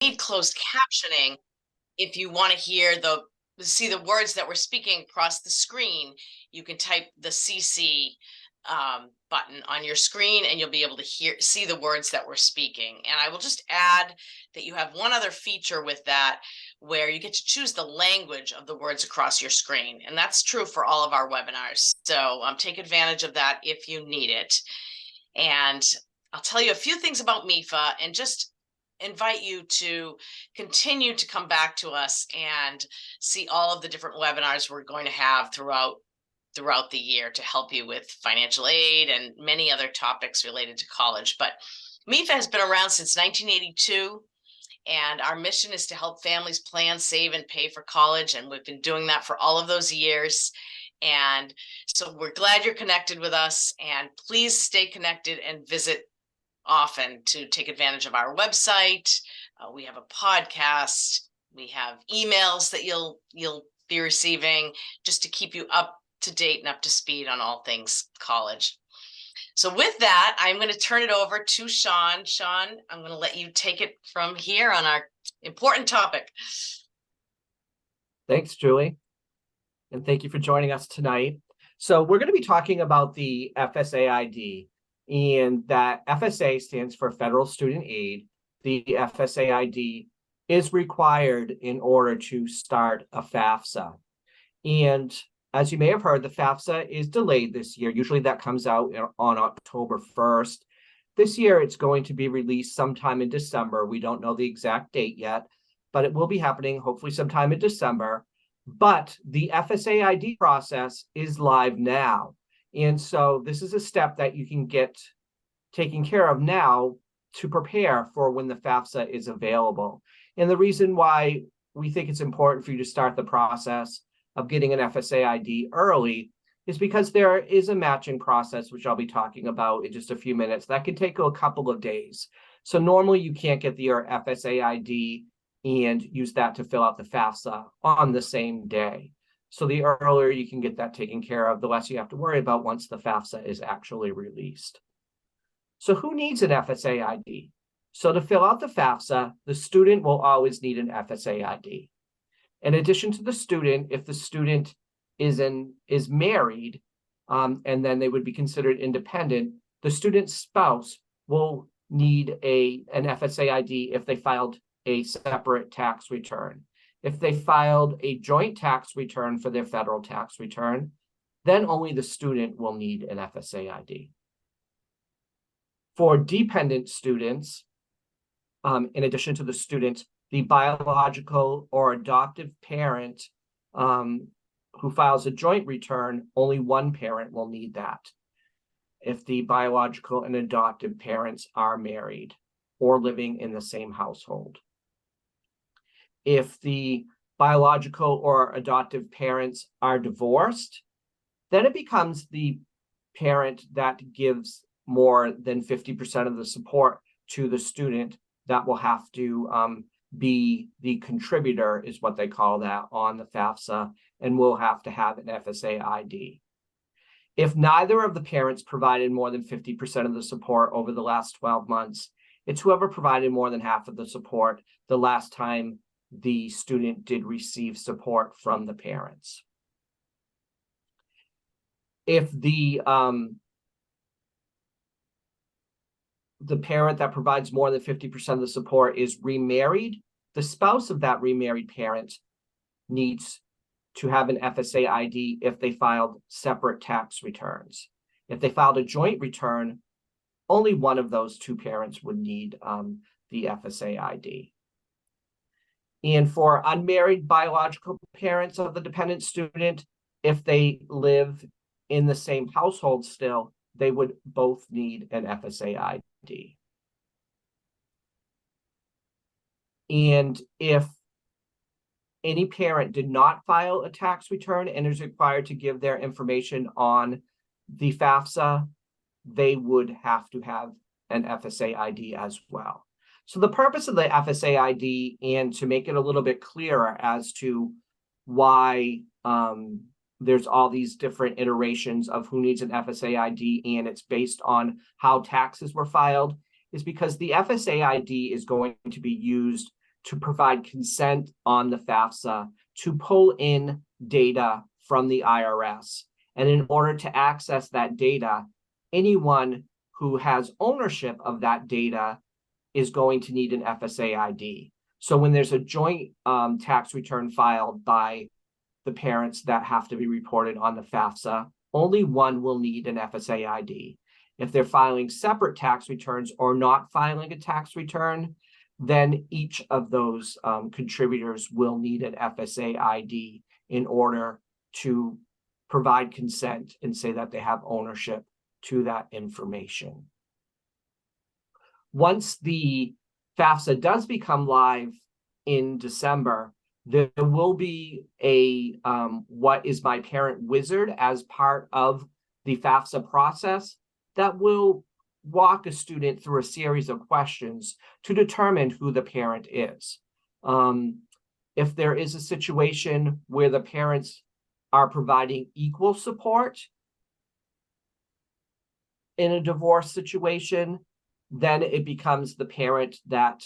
need closed captioning if you want to see the words that we're speaking across the screen. You can type the CC button on your screen and you'll be able to see the words that we're speaking. And I will just add that you have one other feature with that, where you get to choose the language of the words across your screen. And that's true for all of our webinars. So take advantage of that if you need it. And I'll tell you a few things about MEFA and just invite you to continue to come back to us and see all of the different webinars we're going to have throughout the year to help you with financial aid and many other topics related to college. But MEFA has been around since 1982, and our mission is to help families plan, save, and pay for college, and we've been doing that for all of those years. And so we're glad you're connected with us, and please stay connected and visit often to take advantage of our website. We have a podcast, we have emails that you'll be receiving, just to keep you up to date and up to speed on all things college. So with that, I'm going to turn it over to Sean. Sean, I'm going to let you take it from here on our important topic. Thanks, Julie. And thank you for joining us tonight. So we're going to be talking about the FSA ID, and that FSA stands for Federal Student Aid. The FSA ID is required in order to start a FAFSA. And as you may have heard, the FAFSA is delayed this year. Usually that comes out on October 1st. This year, it's going to be released sometime in December. We don't know the exact date yet, but it will be happening hopefully sometime in December. But the FSA ID process is live now. And so this is a step that you can get taken care of now to prepare for when the FAFSA is available. And the reason why we think it's important for you to start the process of getting an FSA ID early is because there is a matching process, which I'll be talking about in just a few minutes, that can take a couple of days. So normally you can't get your FSA ID and use that to fill out the FAFSA on the same day. So the earlier you can get that taken care of, the less you have to worry about once the FAFSA is actually released. So who needs an FSA ID? So to fill out the FAFSA, the student will always need an FSA ID. In addition to the student, if the student is married, and then they would be considered independent, the student's spouse will need an FSA ID if they filed a separate tax return. If they filed a joint tax return for their federal tax return, then only the student will need an FSA ID. For dependent students, in addition to the student, the biological or adoptive parent who files a joint return, only one parent will need that if the biological and adoptive parents are married or living in the same household. If the biological or adoptive parents are divorced, then it becomes the parent that gives more than 50% of the support to the student that will have to be the contributor, is what they call that, on the FAFSA, and will have to have an FSA ID. If neither of the parents provided more than 50% of the support over the last 12 months, it's whoever provided more than half of the support the last time the student did receive support from the parents. If the parent that provides more than 50% of the support is remarried, the spouse of that remarried parent needs to have an FSA ID if they filed separate tax returns. If they filed a joint return, only one of those two parents would need the FSA ID. And for unmarried biological parents of the dependent student, if they live in the same household still, they would both need an FSA ID. And if any parent did not file a tax return and is required to give their information on the FAFSA, they would have to have an FSA ID as well. So the purpose of the FSA ID, and to make it a little bit clearer as to why there's all these different iterations of who needs an FSA ID, and it's based on how taxes were filed, is because the FSA ID is going to be used to provide consent on the FAFSA to pull in data from the IRS. And in order to access that data, anyone who has ownership of that data is going to need an FSA ID. So when there's a joint tax return filed by the parents that have to be reported on the FAFSA, only one will need an FSA ID. If they're filing separate tax returns or not filing a tax return, then each of those contributors will need an FSA ID in order to provide consent and say that they have ownership to that information. Once the FAFSA does become live in December, there will be a What is My Parent wizard as part of the FAFSA process that will walk a student through a series of questions to determine who the parent is. If there is a situation where the parents are providing equal support in a divorce situation, then it becomes the parent that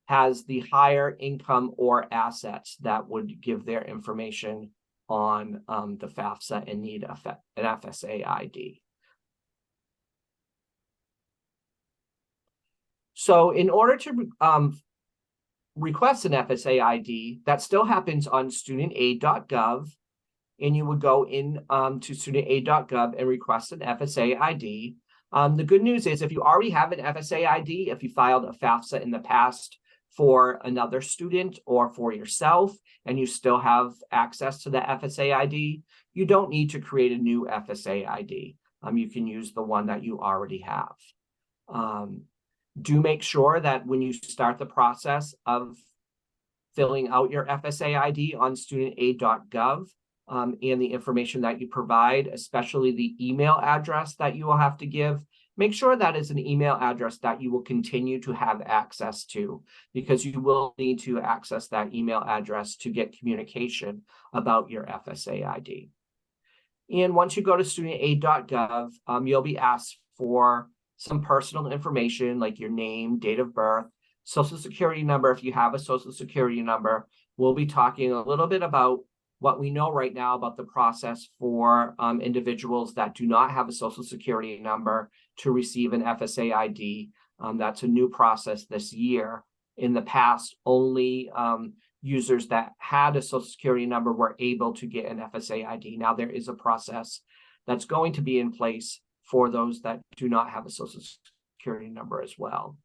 has the higher income or assets that would give their information on the FAFSA and need an FSA ID. So in order to request an FSA ID, that still happens on studentaid.gov, and you would go in to studentaid.gov and request an FSA ID. The good news is if you already have an FSA ID, if you filed a FAFSA in the past for another student or for yourself, and you still have access to the FSA ID, you don't need to create a new FSA ID. You can use the one that you already have. Do make sure that when you start the process of filling out your FSA ID on studentaid.gov and the information that you provide, especially the email address that you will have to give, make sure that is an email address that you will continue to have access to, because you will need to access that email address to get communication about your FSA ID. And once you go to studentaid.gov, you'll be asked for some personal information like your name, date of birth, social security number. If you have a social security number, we'll be talking a little bit about what we know right now about the process for individuals that do not have a social security number to receive an FSA ID. That's a new process this year. In the past, only users that had a social security number were able to get an FSA ID. Now there is a process that's going to be in place for those that do not have a social security number as well.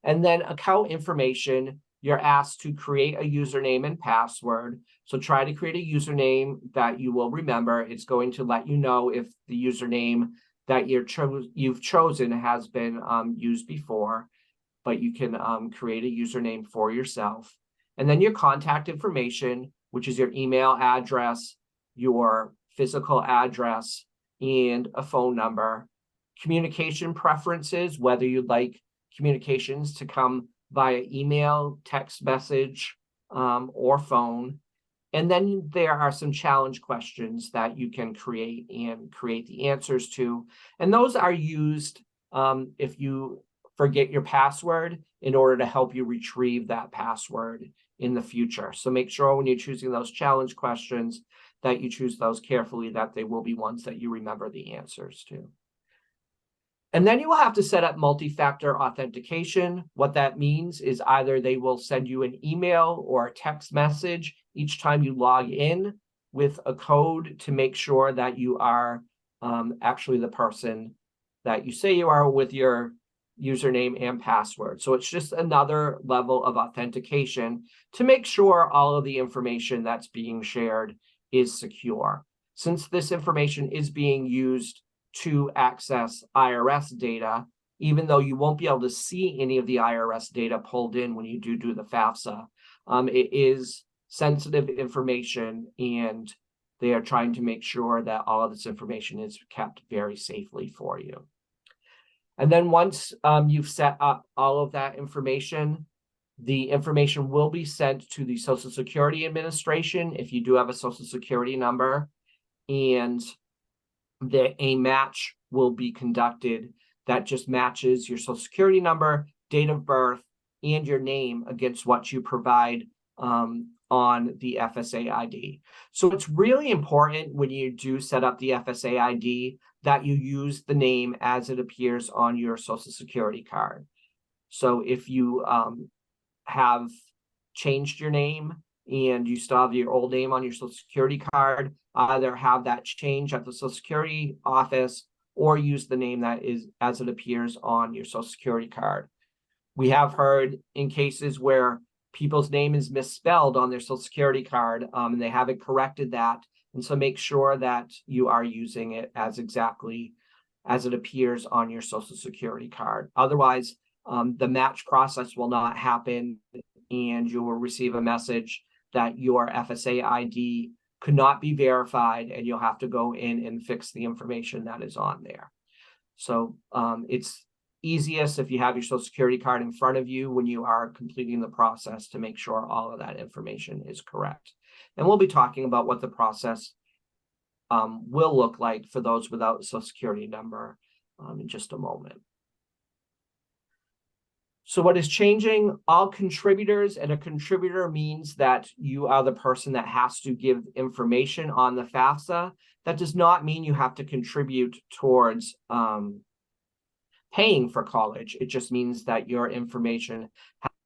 And then account information, you're asked to create a username and password. So try to create a username that you will remember. It's going to let you know if the username that you've chosen has been used before, but you can create a username for yourself. And then your contact information, which is your email address, your physical address, and a phone number. Communication preferences, whether you'd like communications to come via email, text message, or phone. And then there are some challenge questions that you can create and create the answers to. And those are used if you forget your password in order to help you retrieve that password in the future. So make sure when you're choosing those challenge questions that you choose those carefully, that they will be ones that you remember the answers to. And then you will have to set up multi-factor authentication. What that means is either they will send you an email or a text message each time you log in with a code to make sure that you are actually the person that you say you are with your username and password. So it's just another level of authentication to make sure all of the information that's being shared is secure. Since this information is being used to access IRS data, even though you won't be able to see any of the IRS data pulled in when you do the FAFSA, it is sensitive information, and they are trying to make sure that all of this information is kept very safely for you. And then once you've set up all of that information, the information will be sent to the Social Security Administration if you do have a Social Security number, and a match will be conducted that just matches your Social Security number, date of birth, and your name against what you provide on the FSA ID. So it's really important when you do set up the FSA ID that you use the name as it appears on your Social Security card. So if you have changed your name and you still have your old name on your Social Security card, either have that change at the Social Security office or use the name that is as it appears on your Social Security card. We have heard in cases where people's name is misspelled on their Social Security card, and they haven't corrected that. And so make sure that you are using it as exactly as it appears on your Social Security card. Otherwise, the match process will not happen, and you will receive a message that your FSA ID could not be verified, and you'll have to go in and fix the information that is on there. So it's easiest if you have your Social Security card in front of you when you are completing the process to make sure all of that information is correct. And we'll be talking about what the process will look like for those without a Social Security number in just a moment. So what is changing? All contributors, and a contributor means that you are the person that has to give information on the FAFSA. That does not mean you have to contribute towards paying for college. It just means that your information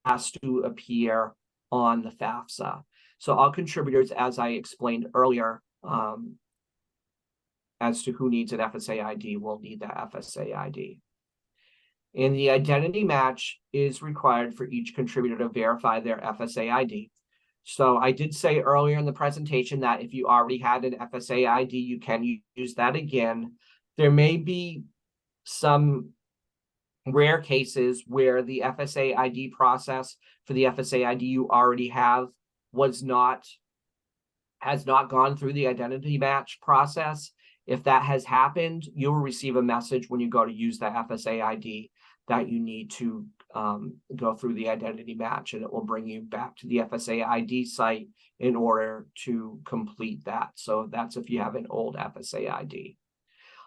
has to appear on the FAFSA. So all contributors, as I explained earlier, as to who needs an FSA ID, will need that FSA ID. And the identity match is required for each contributor to verify their FSA ID. So I did say earlier in the presentation that if you already had an FSA ID, you can use that again. There may be some rare cases where the FSA ID process for the FSA ID you already have has not gone through the identity match process. If that has happened, you will receive a message when you go to use the FSA ID that you need to go through the identity match, and it will bring you back to the FSA ID site in order to complete that. So that's if you have an old FSA ID.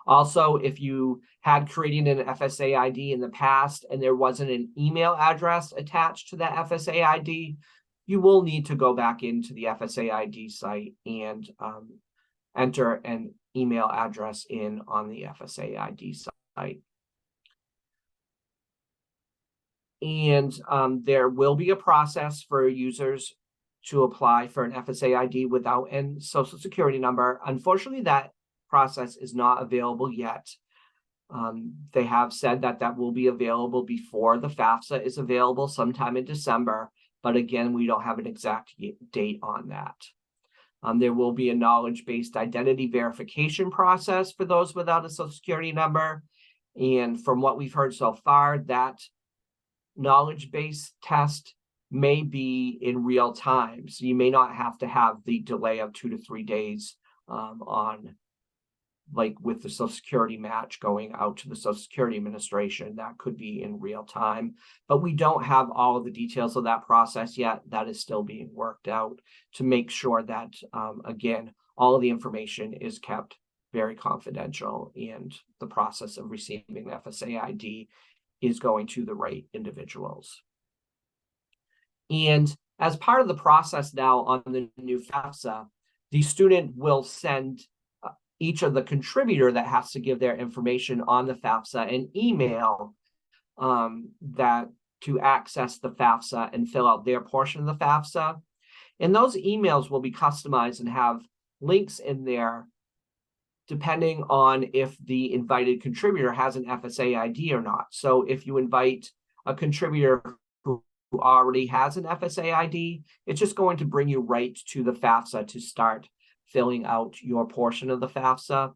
Also, if you had created an FSA ID in the past and there wasn't an email address attached to that FSA ID, you will need to go back into the FSA ID site and enter an email address in on the FSA ID site. And there will be a process for users to apply for an FSA ID without a Social Security number. Unfortunately, that process is not available yet. They have said that that will be available before the FAFSA is available sometime in December, but again, we don't have an exact date on that. There will be a knowledge-based identity verification process for those without a Social Security number. And from what we've heard so far, that knowledge-based test may be in real time. So you may not have to have the delay of 2 to 3 days on, like with the Social Security match going out to the Social Security Administration. That could be in real time, but we don't have all of the details of that process yet. That is still being worked out to make sure that, again, all of the information is kept very confidential and the process of receiving the FSA ID is going to the right individuals. And as part of the process now on the new FAFSA, the student will send each of the contributor that has to give their information on the FAFSA an email that to access the FAFSA and fill out their portion of the FAFSA. And those emails will be customized and have links in there depending on if the invited contributor has an FSA ID or not. So if you invite a contributor who already has an FSA ID, it's just going to bring you right to the FAFSA to start filling out your portion of the FAFSA.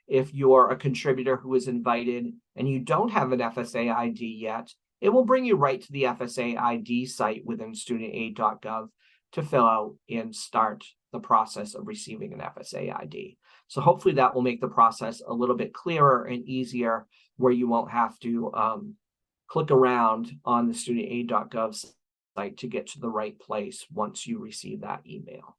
If you're a contributor who is invited and you don't have an FSA ID yet, it will bring you right to the FSA ID site within studentaid.gov to fill out and start the process of receiving an FSA ID. So hopefully that will make the process a little bit clearer and easier, where you won't have to click around on the studentaid.gov site to get to the right place once you receive that email.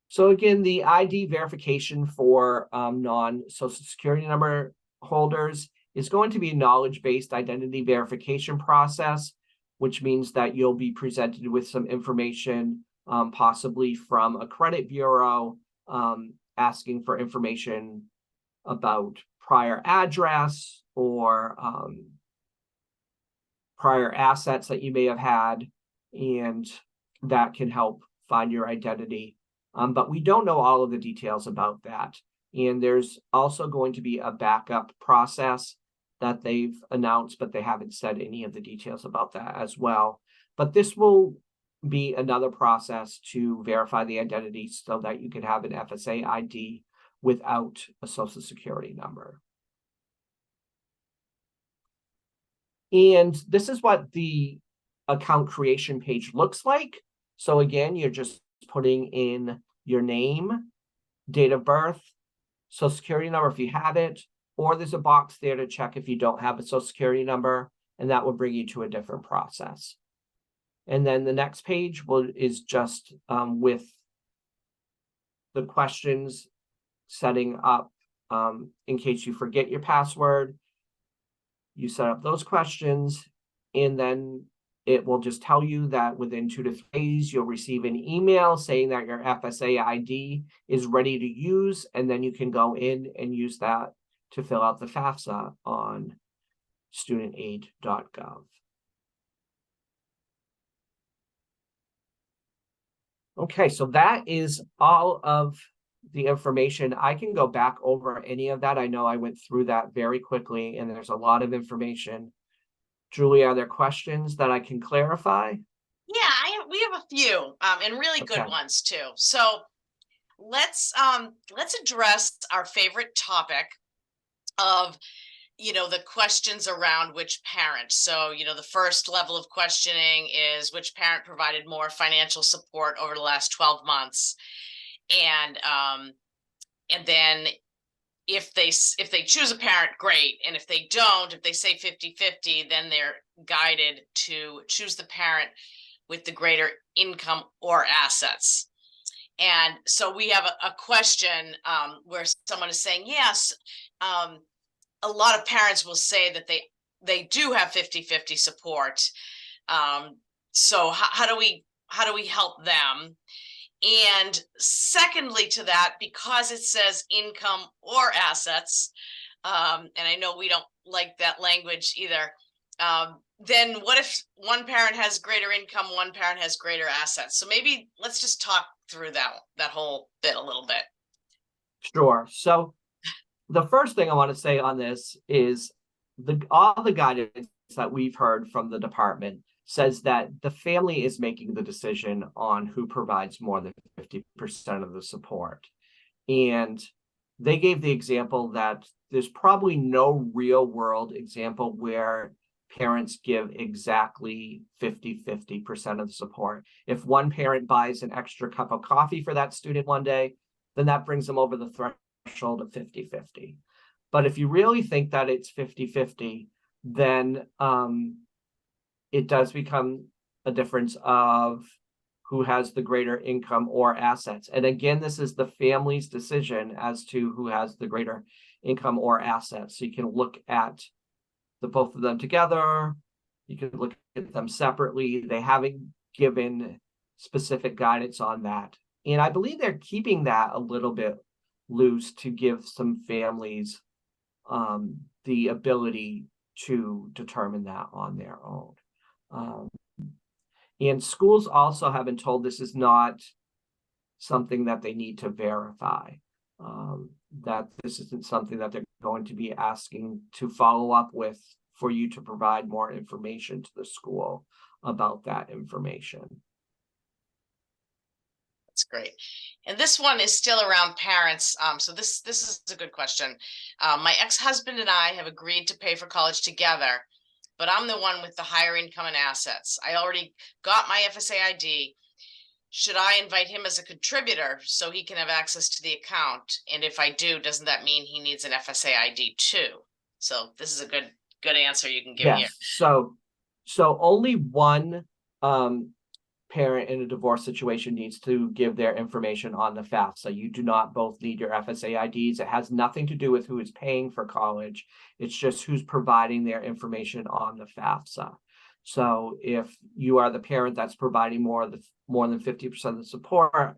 So again, the ID verification for non-Social Security number holders is going to be a knowledge-based identity verification process, which means that you'll be presented with some information, possibly from a credit bureau, asking for information about prior address or prior assets that you may have had, and that can help find your identity. But we don't know all of the details about that. And there's also going to be a backup process that they've announced, but they haven't said any of the details about that as well. But this will be another process to verify the identity so that you can have an FSA ID without a social security number. And this is what the account creation page looks like. So again, you're just putting in your name, date of birth, social security number if you have it, or there's a box there to check if you don't have a social security number, and that will bring you to a different process. And then the next page is just with the questions, setting up in case you forget your password. You set up those questions, and then it will just tell you that within 2 to 3 days, you'll receive an email saying that your FSA ID is ready to use, and then you can go in and use that to fill out the FAFSA on studentaid.gov. Okay, so that is all of the information. I can go back over any of that. I know I went through that very quickly, and there's a lot of information. Julie, are there questions that I can clarify? Yeah, we have a few, and really good ones too. So let's address our favorite topic of, the questions around which parent. So, the first level of questioning is which parent provided more financial support over the last 12 months. And then if they choose a parent, great. And if they don't, if they say 50-50, then they're guided to choose the parent with the greater income or assets. And so we have a question where someone is saying, yes, a lot of parents will say that they do have 50-50 support. So how do we help them? And secondly to that, because it says income or assets, and I know we don't like that language either, then what if one parent has greater income, one parent has greater assets? So maybe let's just talk through that whole bit a little bit. Sure. So the first thing I want to say on this is all the guidance that we've heard from the department says that the family is making the decision on who provides more than 50% of the support. And they gave the example that there's probably no real world example where parents give exactly 50% of the support. If one parent buys an extra cup of coffee for that student one day, then that brings them over the threshold of 50-50. But if you really think that it's 50-50, then it does become a difference of who has the greater income or assets. And again, this is the family's decision as to who has the greater income or assets. So you can look at the both of them together. You can look at them separately. They haven't given specific guidance on that. And I believe they're keeping that a little bit loose to give some families the ability to determine that on their own. And schools also have been told this is not something that they need to verify, that this isn't something that they're going to be asking to follow up with for you to provide more information to the school about that information. That's great. And this one is still around parents. So this is a good question. My ex-husband and I have agreed to pay for college together, but I'm the one with the higher income and assets. I already got my FSA ID. Should I invite him as a contributor so he can have access to the account? And if I do, doesn't that mean he needs an FSA ID too? So this is a good answer you can give here. So only one parent in a divorce situation needs to give their information on the FAFSA. You do not both need your FSA IDs. It has nothing to do with who is paying for college. It's just who's providing their information on the FAFSA. So if you are the parent that's providing more than 50% of the support,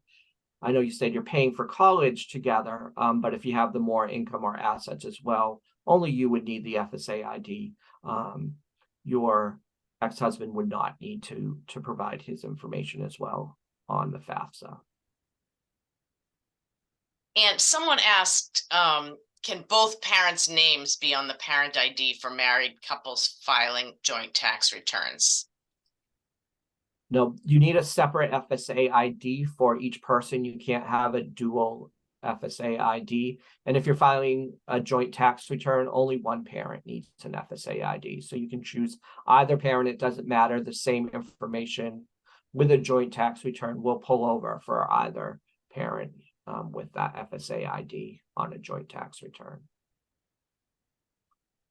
I know you said you're paying for college together, but if you have the more income or assets as well, only you would need the FSA ID. Your ex-husband would not need to provide his information as well on the FAFSA. And someone asked, can both parents' names be on the parent ID for married couples filing joint tax returns? No, you need a separate FSA ID for each person. You can't have a dual FSA ID. And if you're filing a joint tax return, only one parent needs an FSA ID. So you can choose either parent. It doesn't matter. The same information with a joint tax return will pull over for either parent with that FSA ID on a joint tax return.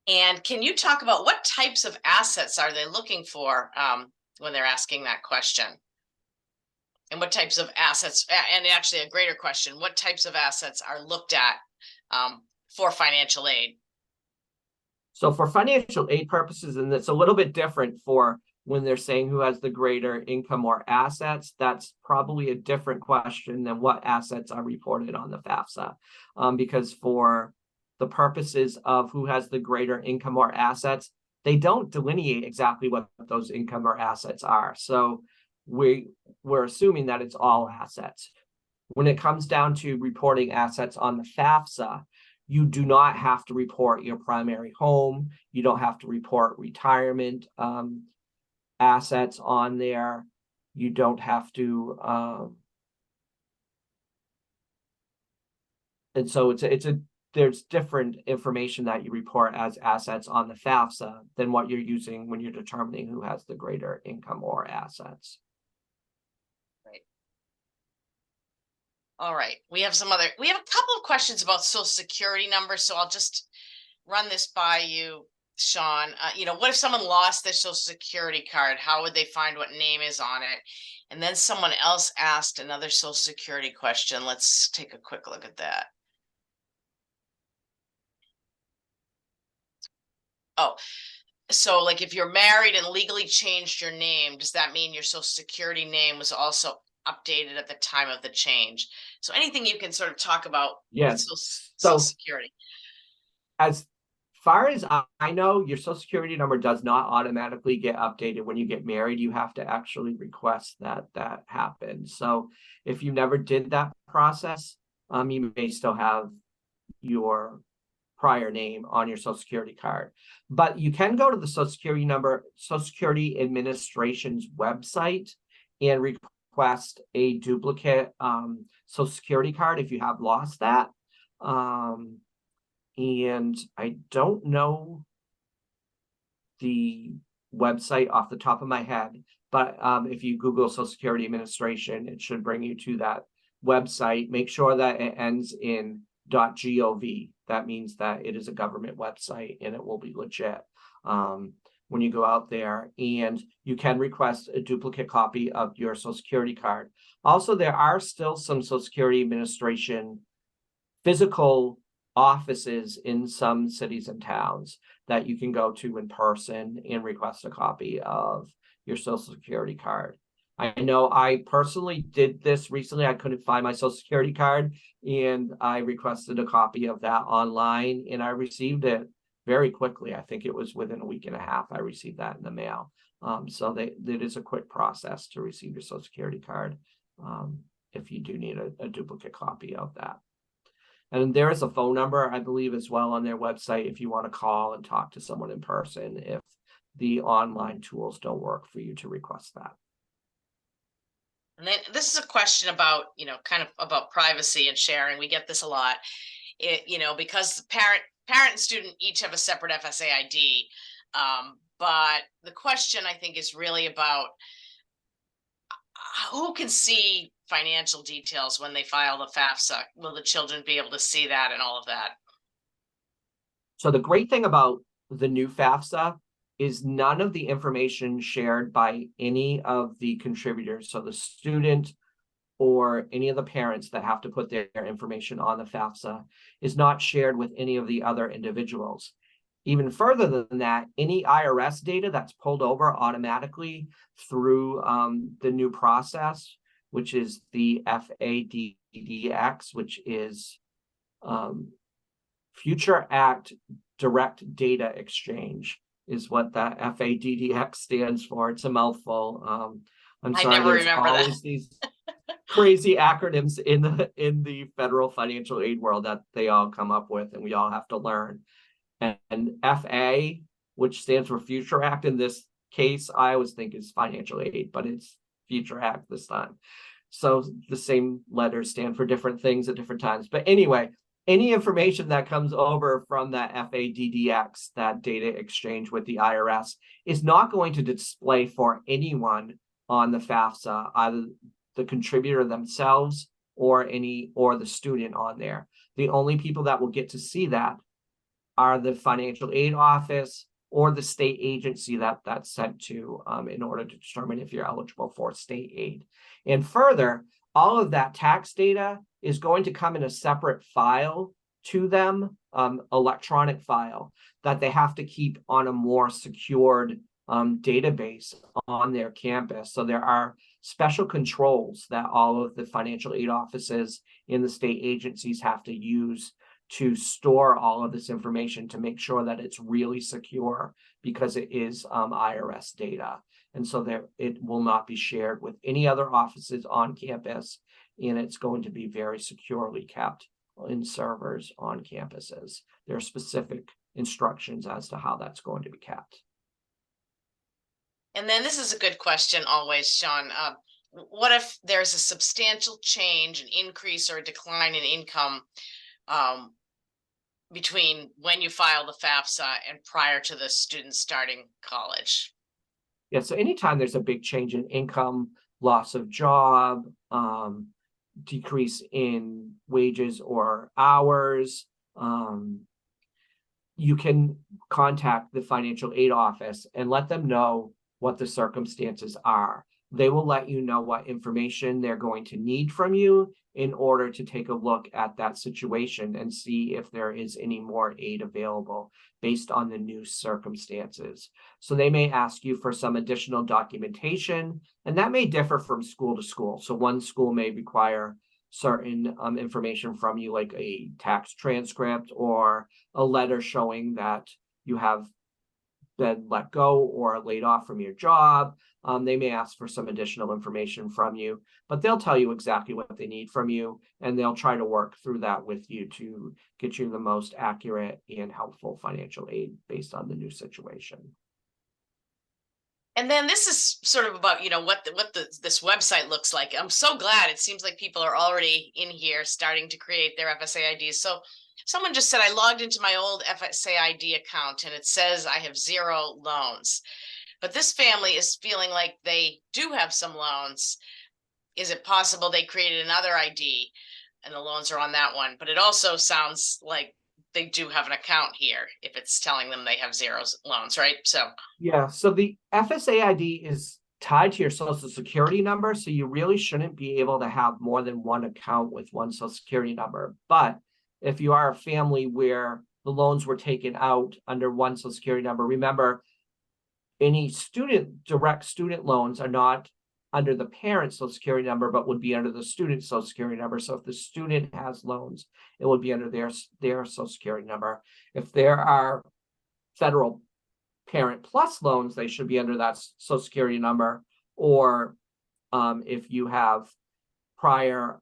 And can you talk about what types of assets are they looking for when they're asking that question? And what types of assets, and actually a greater question, what types of assets are looked at for financial aid? So for financial aid purposes, and it's a little bit different for when they're saying who has the greater income or assets, that's probably a different question than what assets are reported on the FAFSA. Because for the purposes of who has the greater income or assets, they don't delineate exactly what those income or assets are. So we're assuming that it's all assets. When it comes down to reporting assets on the FAFSA, you do not have to report your primary home. You don't have to report retirement assets on there. You don't have to, and so there's different information that you report as assets on the FAFSA than what you're using when you're determining who has the greater income or assets. All right, we have a couple of questions about Social Security numbers, so I'll just run this by you, Sean. What if someone lost their Social Security card? How would they find what name is on it? And then someone else asked another Social Security question. Let's take a quick look at that. Oh, so like if you're married and legally changed your name, does that mean your Social Security name was also updated at the time of the change? So anything you can sort of talk about. Yes. Social Security. As far as I know, your Social Security number does not automatically get updated when you get married. You have to actually request that happen. So if you never did that process, you may still have your prior name on your Social Security card. But you can go to the Social Security Administration's website and request a duplicate Social Security card if you have lost that. And I don't know the website off the top of my head, but if you Google Social Security Administration, it should bring you to that website. Make sure that it ends in .gov. That means that it is a government website and it will be legit when you go out there, and you can request a duplicate copy of your Social Security card. Also, there are still some Social Security Administration physical offices in some cities and towns that you can go to in person and request a copy of your Social Security card. I know I personally did this recently. I couldn't find my Social Security card, and I requested a copy of that online, and I received it very quickly. I think it was within a week and a half I received that in the mail. So it is a quick process to receive your Social Security card if you do need a duplicate copy of that. And there is a phone number, I believe, as well on their website if you want to call and talk to someone in person if the online tools don't work for you to request that. And then this is a question about, kind of about privacy and sharing. We get this a lot, because the parent and student each have a separate FSA ID. But the question, I think, is really about who can see financial details when they file the FAFSA. Will the children be able to see that and all of that? So the great thing about the new FAFSA is none of the information shared by any of the contributors. So the student or any of the parents that have to put their information on the FAFSA is not shared with any of the other individuals. Even further than that, any IRS data that's pulled over automatically through the new process, which is the FADDX, which is Future Act Direct Data Exchange, is what that FADDX stands for. It's a mouthful. I'm I sorry, never there's remember that. always these crazy acronyms in the federal financial aid world that they all come up with, and we all have to learn. And FA, which stands for Future Act in this case, I always think is financial aid, but it's Future Act this time. So the same letters stand for different things at different times. But anyway, any information that comes over from that FADDX, that data exchange with the IRS, is not going to display for anyone on the FAFSA, either the contributor themselves or the student on there. The only people that will get to see that are the financial aid office or the state agency that's sent to in order to determine if you're eligible for state aid. And further, all of that tax data is going to come in a separate file to them, electronic file, that they have to keep on a more secured database on their campus. So there are special controls that all of the financial aid offices in the state agencies have to use to store all of this information to make sure that it's really secure, because it is IRS data. And so it will not be shared with any other offices on campus, and it's going to be very securely kept in servers on campuses. There are specific instructions as to how that's going to be kept. And then this is a good question always, Sean. What if there's a substantial change, an increase or a decline in income between when you file the FAFSA and prior to the student starting college? Yeah, so anytime there's a big change in income, loss of job, decrease in wages or hours, you can contact the financial aid office and let them know what the circumstances are. They will let you know what information they're going to need from you in order to take a look at that situation and see if there is any more aid available based on the new circumstances. So they may ask you for some additional documentation, and that may differ from school to school. So one school may require certain information from you, like a tax transcript or a letter showing that you have been let go or laid off from your job. They may ask for some additional information from you, but they'll tell you exactly what they need from you, and they'll try to work through that with you to get you the most accurate and helpful financial aid based on the new situation. And then this is sort of about, what this website looks like. I'm so glad. It seems like people are already in here starting to create their FSA IDs. So someone just said, I logged into my old FSA ID account and it says I have 0 loans. But this family is feeling like they do have some loans. Is it possible they created another ID and the loans are on that one? But it also sounds like they do have an account here if it's telling them they have 0 loans, right? So yeah, so the FSA ID is tied to your social security number, so you really shouldn't be able to have more than one account with one social security number. But if you are a family where the loans were taken out under one social security number, remember, any direct student loans are not under the parent's social security number, but would be under the student's social security number. So if the student has loans, it would be under their social security number. If there are federal Parent Plus loans, they should be under that social security number. Or if you have prior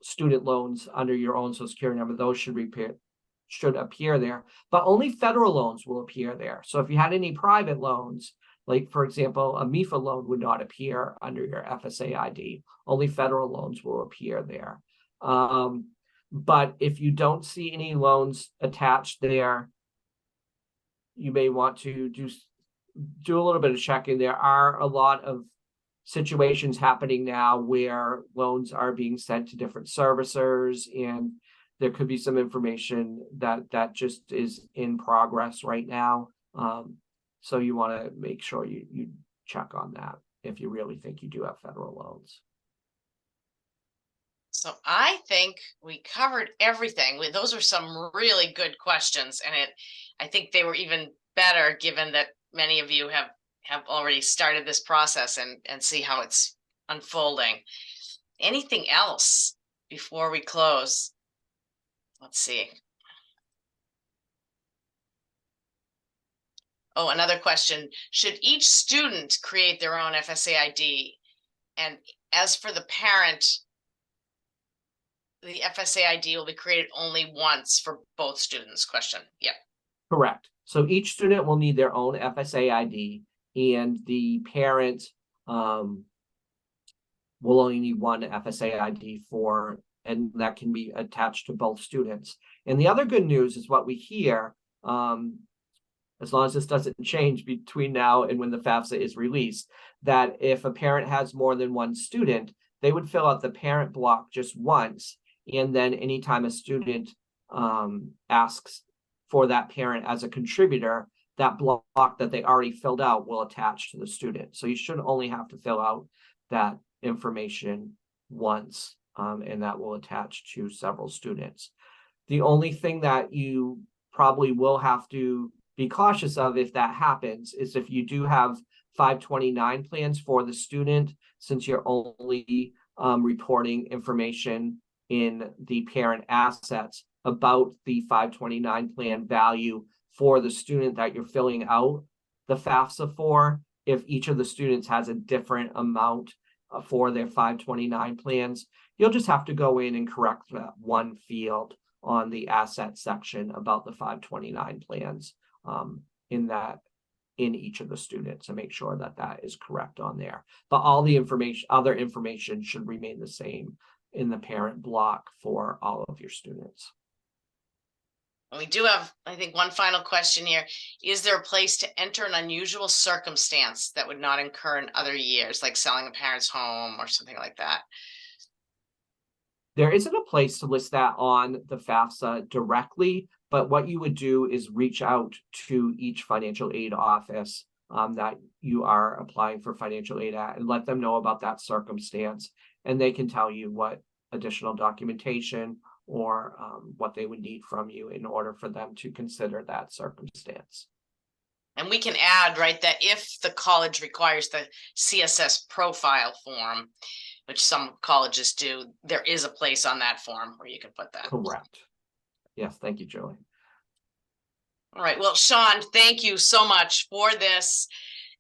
student loans under your own social security number, those should appear there, but only federal loans will appear there. So if you had any private loans, like for example, a MEFA loan would not appear under your FSA ID. Only federal loans will appear there. But if you don't see any loans attached there, you may want to do a little bit of checking. There are a lot of situations happening now where loans are being sent to different servicers, and there could be some information that just is in progress right now. So you want to make sure you check on that if you really think you do have federal loans. So I think we covered everything. Those were some really good questions, and I think they were even better given that many of you have already started this process and see how it's unfolding. Anything else before we close? Let's see. Oh, another question. Should each student create their own FSA ID? And as for the parent, the FSA ID will be created only once for both students? Question. Yep. Correct. So each student will need their own FSA ID, and the parent will only need one FSA ID and that can be attached to both students. And the other good news is what we hear, as long as this doesn't change between now and when the FAFSA is released, that if a parent has more than one student, they would fill out the parent block just once. And then anytime a student asks for that parent as a contributor, that block that they already filled out will attach to the student. So you should only have to fill out that information once, and that will attach to several students. The only thing that you probably will have to be cautious of if that happens is if you do have 529 plans for the student, since you're only reporting information in the parent assets about the 529 plan value for the student that you're filling out the FAFSA for. If each of the students has a different amount for their 529 plans, you'll just have to go in and correct that one field on the asset section about the 529 plans in each of the students, and make sure that that is correct on there. But all the other information should remain the same in the parent block for all of your students. We do have, I think, one final question here. Is there a place to enter an unusual circumstance that would not incur in other years, like selling a parent's home or something like that? There isn't a place to list that on the FAFSA directly, but what you would do is reach out to each financial aid office that you are applying for financial aid at and let them know about that circumstance, and they can tell you what additional documentation or what they would need from you in order for them to consider that circumstance. And we can add, right, that if the college requires the CSS profile form, which some colleges do, there is a place on that form where you can put that. Correct. Yes, thank you, Julie. All right, well, Sean, thank you so much for this.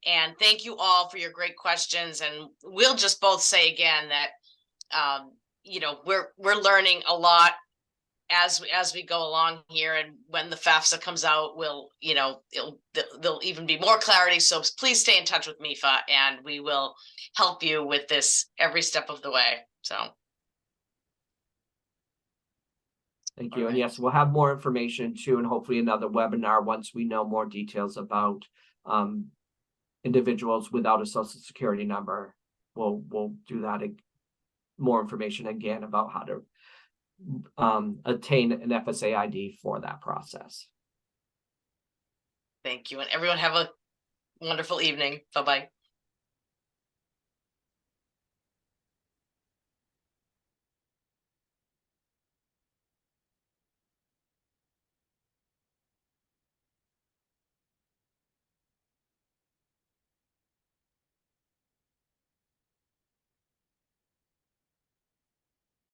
And thank you all for your great questions. And we'll just both say again that, you know, we're learning a lot as we go along here, and when the FAFSA comes out, we'll, you know, there'll even be more clarity. So please stay in touch with MEFA, and we will help you with this every step of the way. So thank you. And yes, we'll have more information too, and hopefully another webinar once we know more details about individuals without a social security number. We'll do that, more information again about how to attain an FSA ID for that process. thank you, and everyone have a wonderful evening. Bye-bye.